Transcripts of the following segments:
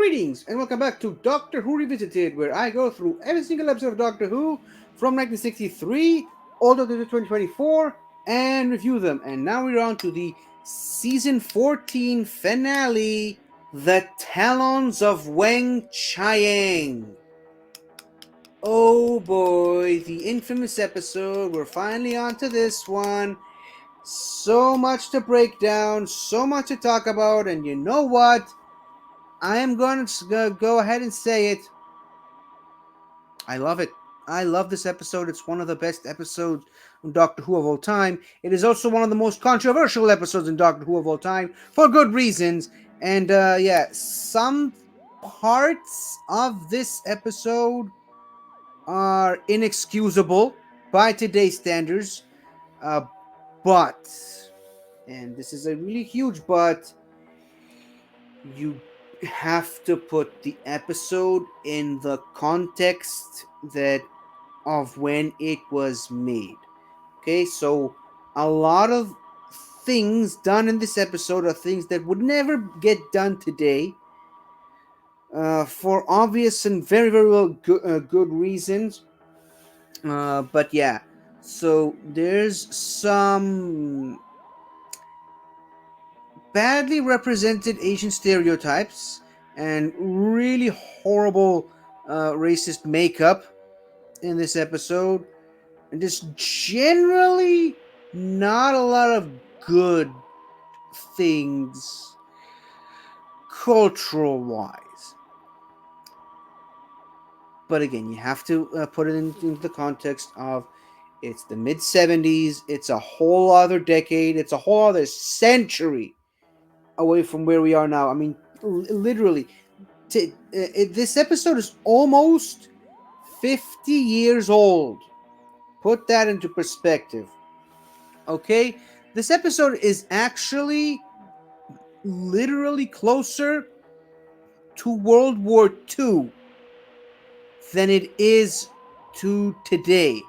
Greetings and welcome back to Doctor Who Revisited, where I go through every single episode of Doctor Who from 1963 all the way to 2024 and review them. And now we're on to the season 14 finale, The Talons of Weng-Chiang. Oh boy, the infamous episode. We're finally on to this one. So much to break down, so much to talk about, and you know what? I am going to go ahead and say it. I love it. I love this episode. It's one of the best episodes in Doctor Who of all time. It is also one of the most controversial episodes in Doctor Who of all time for good reasons. And some parts of this episode are inexcusable by today's standards. But, and this is a really huge but, you have to put the episode in the context that of when it was made. Okay, so a lot of things done in this episode are things that would never get done today, for obvious and very very well good reasons. But yeah, so there's some badly represented Asian stereotypes and really horrible racist makeup in this episode, and just generally not a lot of good things cultural wise. But again, you have to put it into the context of it's the mid 70s, it's a whole other decade, it's a whole other century away from where we are now. I mean, literally, this episode is almost 50 years old. Put that into perspective. Okay? This episode is actually literally closer to World War II than it is to today.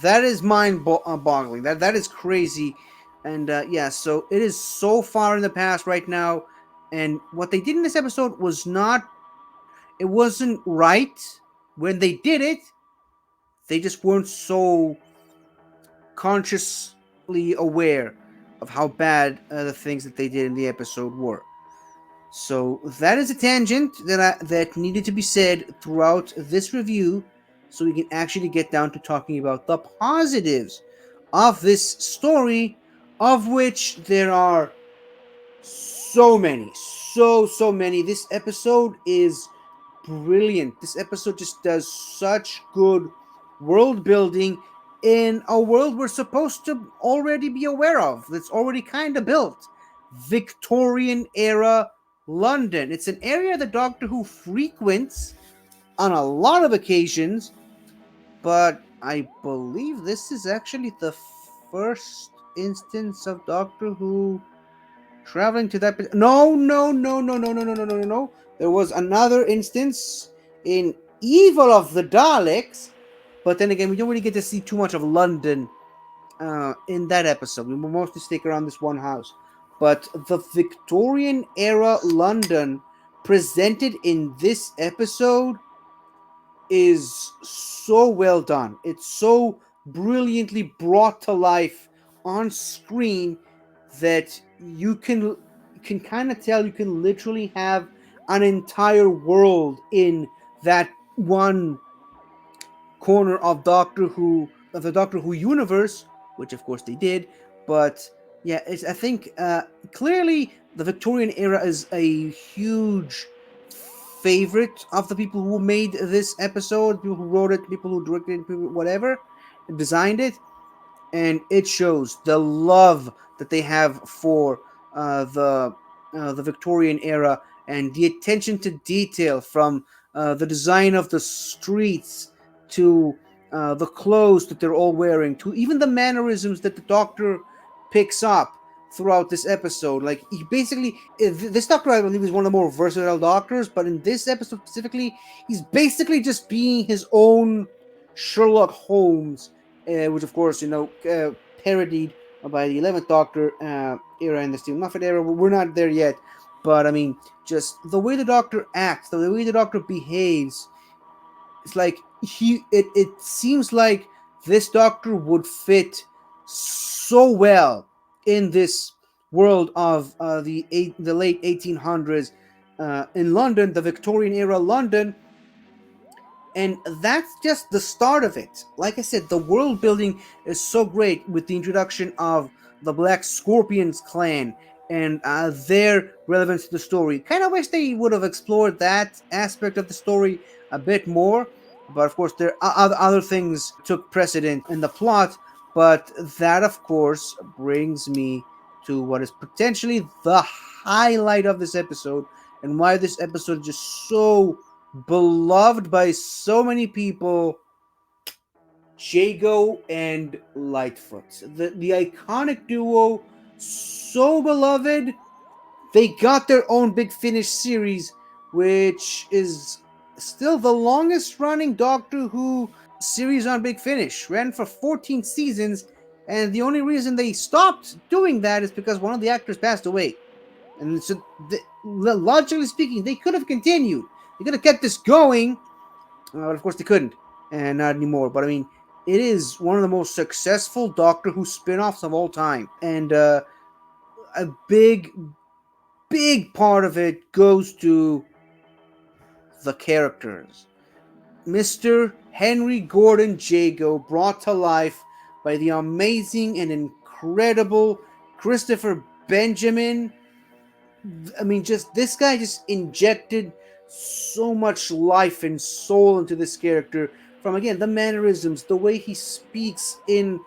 That is mind-boggling. That is crazy. And so it is so far in the past right now. And what they did in this episode it wasn't right when they did it. They just weren't so consciously aware of how bad the things that they did in the episode were. So that is a tangent that needed to be said throughout this review, so we can actually get down to talking about the positives of this story, of which there are so many, so many. This episode is brilliant. This episode just does such good world building in a world we're supposed to already be aware of, that's already kind of built. Victorian era London. It's an area that Doctor Who frequents on a lot of occasions, but I believe this is actually the first instance of Doctor Who traveling to that. No. There was another instance in Evil of the Daleks, but then again, we don't really get to see too much of London in that episode. We will mostly stick around this one house. But the Victorian era London presented in this episode is so well done. It's so brilliantly brought to life on screen that you can kind of tell you can literally have an entire world in that one corner of the Doctor Who universe, which of course they did. But yeah, I think clearly the Victorian era is a huge favorite of the people who made this episode, people who wrote it, people who directed it, whatever, designed it, and it shows the love that they have for the Victorian era and the attention to detail, from the design of the streets to the clothes that they're all wearing, to even the mannerisms that the Doctor picks up throughout this episode. Like, he basically, this Doctor, I believe, is one of the more versatile Doctors, but in this episode specifically, he's basically just being his own Sherlock Holmes, which of course, parodied by the 11th Doctor era and the Stephen Moffat era. We're not there yet, but I mean, just the way the Doctor acts, the way the Doctor behaves, it's like it seems like this Doctor would fit so well in this world of the late 1800s in London, the Victorian era London, and that's just the start of it. Like I said, the world building is so great with the introduction of the Black Scorpions clan and their relevance to the story. Kind of wish they would have explored that aspect of the story a bit more, but of course, there are other things took precedent in the plot. But that, of course, brings me to what is potentially the highlight of this episode, and why this episode is just so beloved by so many people, Jago and Lightfoot. The iconic duo, so beloved, they got their own Big Finish series, which is still the longest running Doctor Who series on Big Finish. Ran for 14 seasons, and the only reason they stopped doing that is because one of the actors passed away. And so, logically speaking, they could have continued. They could have kept this going, but of course they couldn't, and not anymore. But I mean, it is one of the most successful Doctor Who spin-offs of all time, and a big part of it goes to the characters. Mr. Henry Gordon Jago, brought to life by the amazing and incredible Christopher Benjamin. I mean, just this guy just injected so much life and soul into this character. From again the mannerisms, the way he speaks in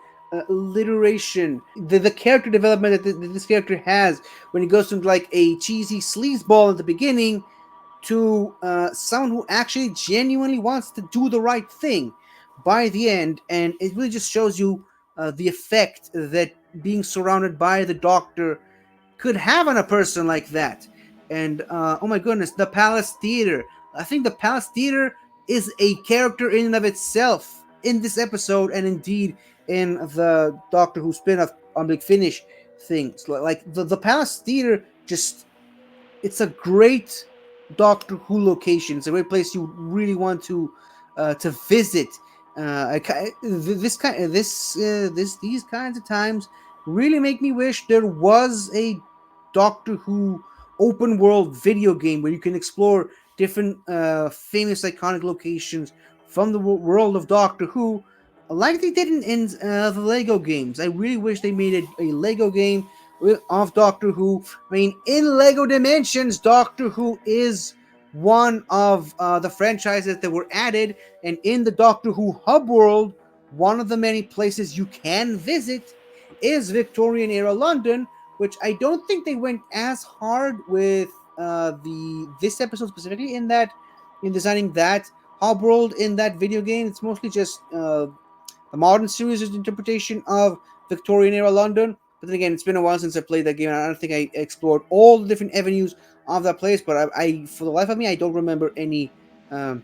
alliteration, the character development that this character has when he goes from like a cheesy sleazeball at the beginning to someone who actually genuinely wants to do the right thing by the end, and it really just shows you the effect that being surrounded by the Doctor could have on a person like that. And oh my goodness, the Palace Theater. I think the Palace Theater is a character in and of itself in this episode, and indeed in the Doctor Who spin-off on Big Finish things. Like the Palace Theater, just it's a great Doctor Who location. It's a great place you really want to visit. These kinds of times really make me wish there was a Doctor Who open world video game where you can explore different famous iconic locations from the world of Doctor Who, like they did in the Lego games. I really wish they made a Lego game of Doctor Who. I mean, in Lego Dimensions, Doctor Who is one of the franchises that were added, and in the Doctor Who hub world, one of the many places you can visit is Victorian era London, which I don't think they went as hard with the this episode specifically in designing that hub world in that video game. It's mostly just the modern series' interpretation of Victorian era London. But then again, it's been a while since I played that game, and I don't think I explored all the different avenues of that place. But I for the life of me, I don't remember any um,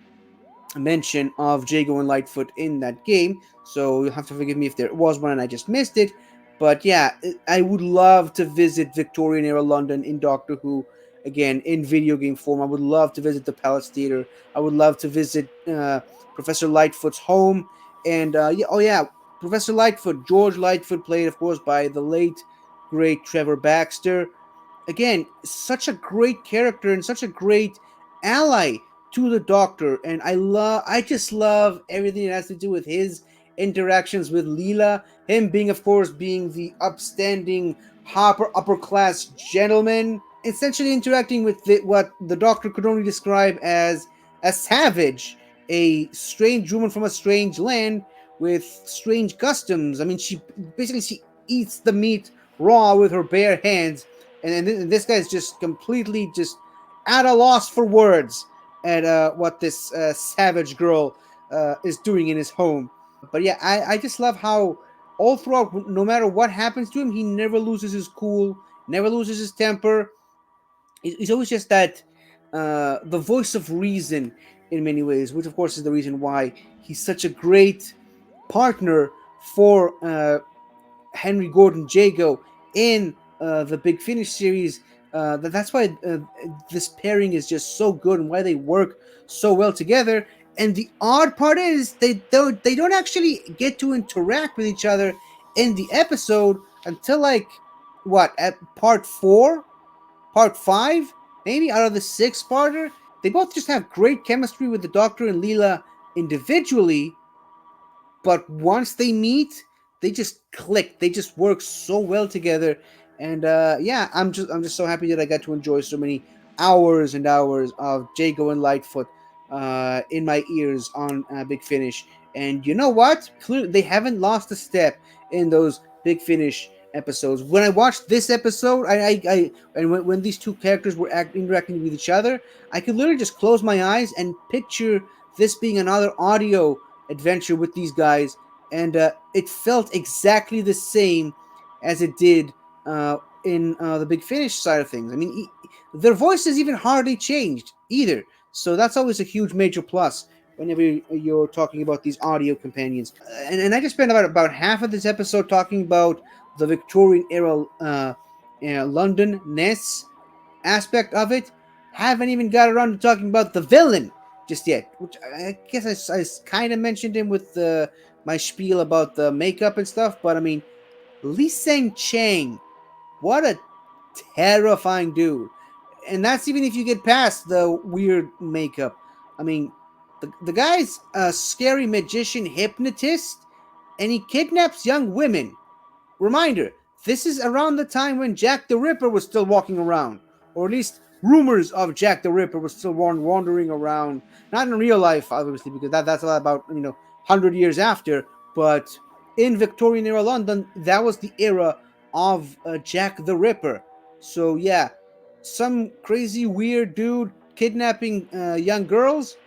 mention of Jago and Lightfoot in that game. So you'll have to forgive me if there was one and I just missed it. But yeah, I would love to visit Victorian era London in Doctor Who again in video game form. I would love to visit the Palace Theater. I would love to visit Professor Lightfoot's home. And yeah, oh yeah, Professor Lightfoot, George Lightfoot, played of course by the late great Trevor Baxter. Again, such a great character and such a great ally to the Doctor, and I just love everything that has to do with his interactions with Leela. Him being, of course, being the upstanding, upper class gentleman, essentially interacting with what the Doctor could only describe as a savage, a strange woman from a strange land with strange customs. I mean, she eats the meat raw with her bare hands, and this guy's just completely just at a loss for words at what this savage girl is doing in his home. But yeah, I just love how all throughout, no matter what happens to him, he never loses his cool, never loses his temper. He's always just that the voice of reason in many ways, which of course is the reason why he's such a great partner for Henry Gordon Jago in the Big Finish series, That's why this pairing is just so good and why they work so well together. And the odd part is they don't actually get to interact with each other in the episode until like what at part 5, maybe out of the 6 parter. They both just have great chemistry with the Doctor and Leela individually, but once they meet, they just click. They just work so well together, and yeah, I'm just so happy that I got to enjoy so many hours and hours of Jago and Lightfoot in my ears on Big Finish. And you know what? Clearly, they haven't lost a step in those Big Finish episodes. When I watched this episode, I and when these two characters were interacting with each other, I could literally just close my eyes and picture this being another audio adventure with these guys, and it felt exactly the same as it did in the Big Finish side of things. I mean, their voices even hardly changed either, so that's always a huge major plus whenever you're talking about these audio companions. And I just spent about half of this episode talking about the Victorian era London ness aspect of it. Haven't even got around to talking about the villain just yet, which I guess I kind of mentioned him with my spiel about the makeup and stuff. But I mean, Lee Seng Chang, what a terrifying dude. And that's even if you get past the weird makeup. I mean, the guy's a scary magician hypnotist, and he kidnaps young women. Reminder, this is around the time when Jack the Ripper was still walking around, or at least rumors of Jack the Ripper was still wandering around. Not in real life, obviously, because that's about 100 years after. But in Victorian era London, that was the era of Jack the Ripper. So yeah, some crazy weird dude kidnapping young girls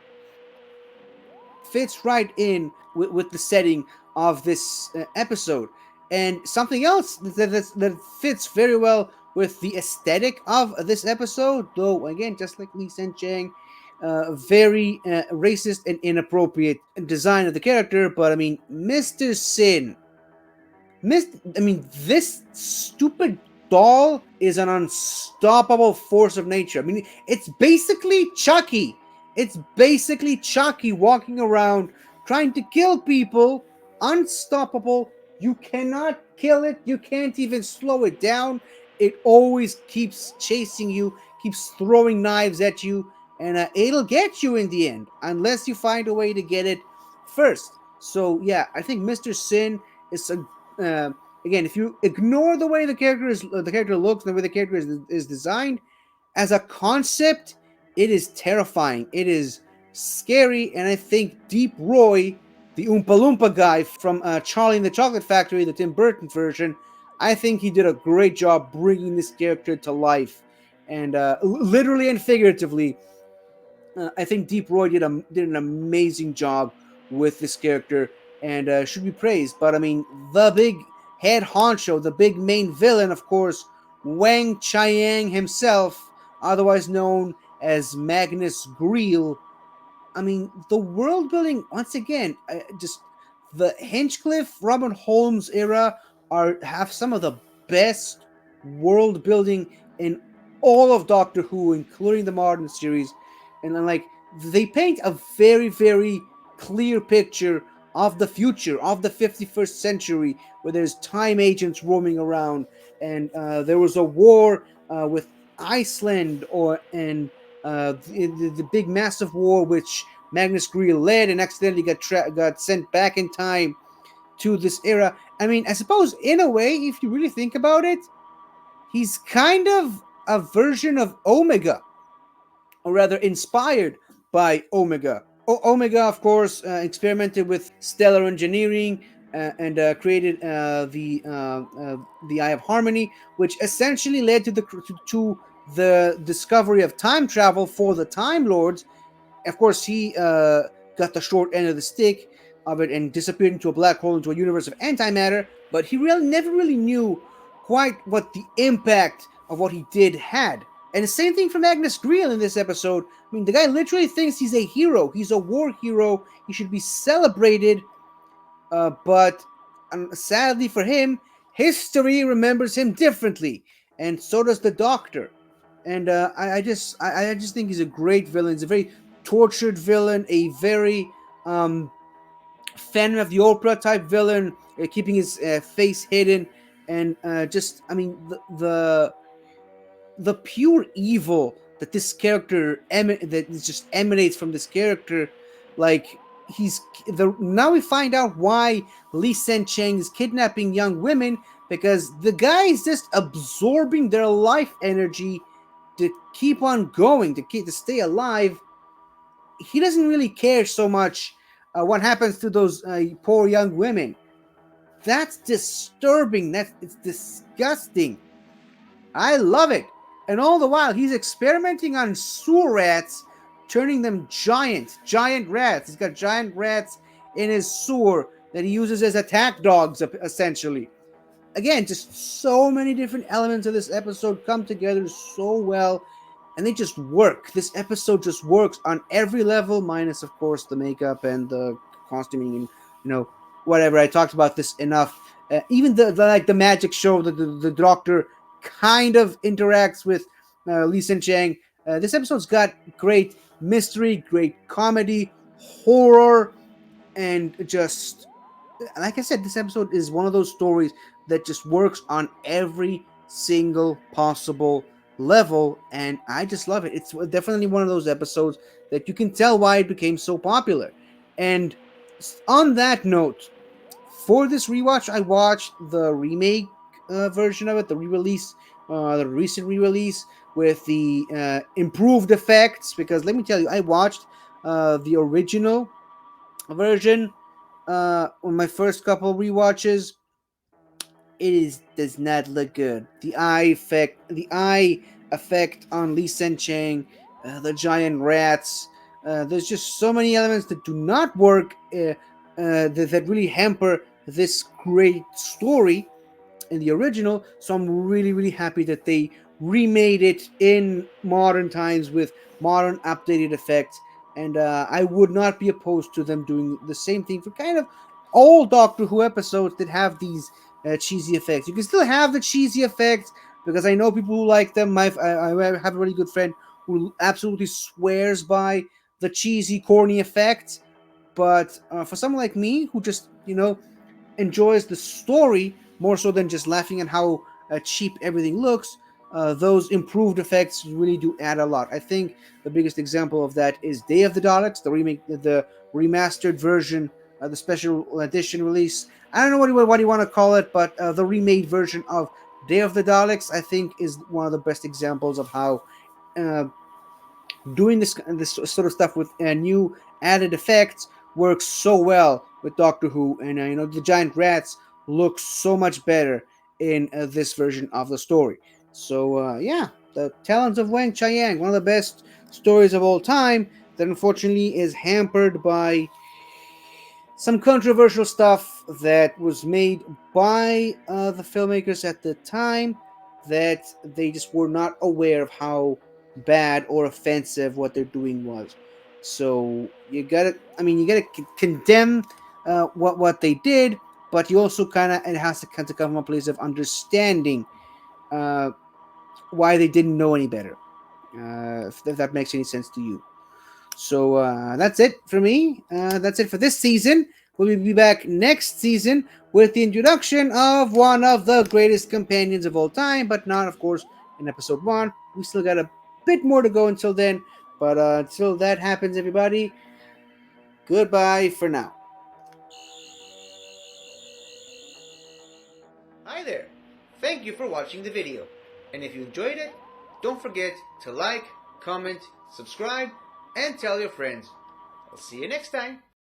fits right in with the setting of this episode. And something else that fits very well with the aesthetic of this episode, though again, just like Lee Sen Chang, very racist and inappropriate design of the character. But I mean, Mr. Sin I mean, this stupid doll is an unstoppable force of nature. I mean, it's basically Chucky. It's basically Chucky walking around trying to kill people, unstoppable. You cannot kill it. You can't even slow it down. It always keeps chasing you, keeps throwing knives at you, and it'll get you in the end unless you find a way to get it first. So yeah, I think Mr. Sin is a uh, again, if you ignore the character looks, the way the character is designed as a concept, it is terrifying. It is scary, and I think Deep Roy, the Oompa Loompa guy from Charlie and the Chocolate Factory, the Tim Burton version, I think he did a great job bringing this character to life, and literally and figuratively, I think Deep Roy did an amazing job with this character and should be praised. But I mean, the big head honcho, the big main villain, of course, Weng-Chiang himself, otherwise known as Magnus Greel. I mean, the world building once again, just the Hinchcliffe, Robin Holmes era have some of the best world building in all of Doctor Who, including the modern series, and then like they paint a very clear picture of the future of the 51st century, where there's time agents roaming around, and there was a war with Iceland, the big massive war which Magnus Greel led and accidentally got sent back in time to this era. I mean, I suppose in a way, if you really think about it, he's kind of a version of Omega, or rather inspired by Omega. Omega, of course, experimented with stellar engineering and created the Eye of Harmony, which essentially led to the discovery of time travel for the Time Lords. Of course, he got the short end of the stick of it and disappeared into a black hole, into a universe of antimatter. But he really never really knew quite what the impact of what he did had. And the same thing for Magnus Greel in this episode. I mean, the guy literally thinks he's a hero. He's a war hero. He should be celebrated. But sadly for him, history remembers him differently. And so does the Doctor. And I just think he's a great villain. He's a very tortured villain, a very Phantom of the Opera type villain, keeping his face hidden, and just I mean the pure evil that this character that just emanates from this character, like he's the now we find out why Lee Sen Chang is kidnapping young women, because the guy is just absorbing their life energy to keep on going, to stay alive. He doesn't really care so much what happens to those poor young women. That's disturbing. It's disgusting. I love it. And all the while, he's experimenting on sewer rats, turning them giant rats. He's got giant rats in his sewer that he uses as attack dogs, essentially. Again, just so many different elements of this episode come together so well, and they just work. This episode just works on every level, minus, of course, the makeup and the costuming and whatever. I talked about this enough. Even the magic show that the doctor kind of interacts with Lee Sen Chang. This episode's got great mystery, great comedy, horror, and just like I said, this episode is one of those stories that just works on every single possible level, and I just love it. It's definitely one of those episodes that you can tell why it became so popular. And on that note, for this rewatch, I watched the remake version of it, the re-release, the recent re-release with the improved effects. Because let me tell you, I watched the original version on my first couple rewatches. Does not look good. The eye effect on Lee Sen Chang, the giant rats. There's just so many elements that do not work. That really hamper this great story in the original. So I'm really happy that they remade it in modern times with modern updated effects. And I would not be opposed to them doing the same thing for kind of old Doctor Who episodes that have these cheesy effects. You can still have the cheesy effects, because I know people who like them. I have a really good friend who absolutely swears by the cheesy, corny effects. But for someone like me who just enjoys the story more so than just laughing at how cheap everything looks, those improved effects really do add a lot. I think the biggest example of that is Day of the Daleks, the remastered version, the special edition release. I don't know what you want to call it, but the remade version of Day of the Daleks, I think, is one of the best examples of how uh, doing this sort of stuff with new added effects works so well with Doctor Who, and the giant rats look so much better in this version of the story. So yeah, the Talons of Weng-Chiang, one of the best stories of all time, that unfortunately is hampered by some controversial stuff that was made by the filmmakers at the time, that they just were not aware of how bad or offensive what they're doing was. So you gotta condemn what they did, but you also it has to come from a place of understanding uh, why they didn't know any better. If that makes any sense to you. So that's it for me. That's it for this season. We'll be back next season with the introduction of one of the greatest companions of all time, but not, of course, in episode 1. We still got a bit more to go until then. But until that happens, everybody, goodbye for now. Hi there. Thank you for watching the video. And if you enjoyed it, don't forget to like, comment, subscribe, and tell your friends. I'll see you next time.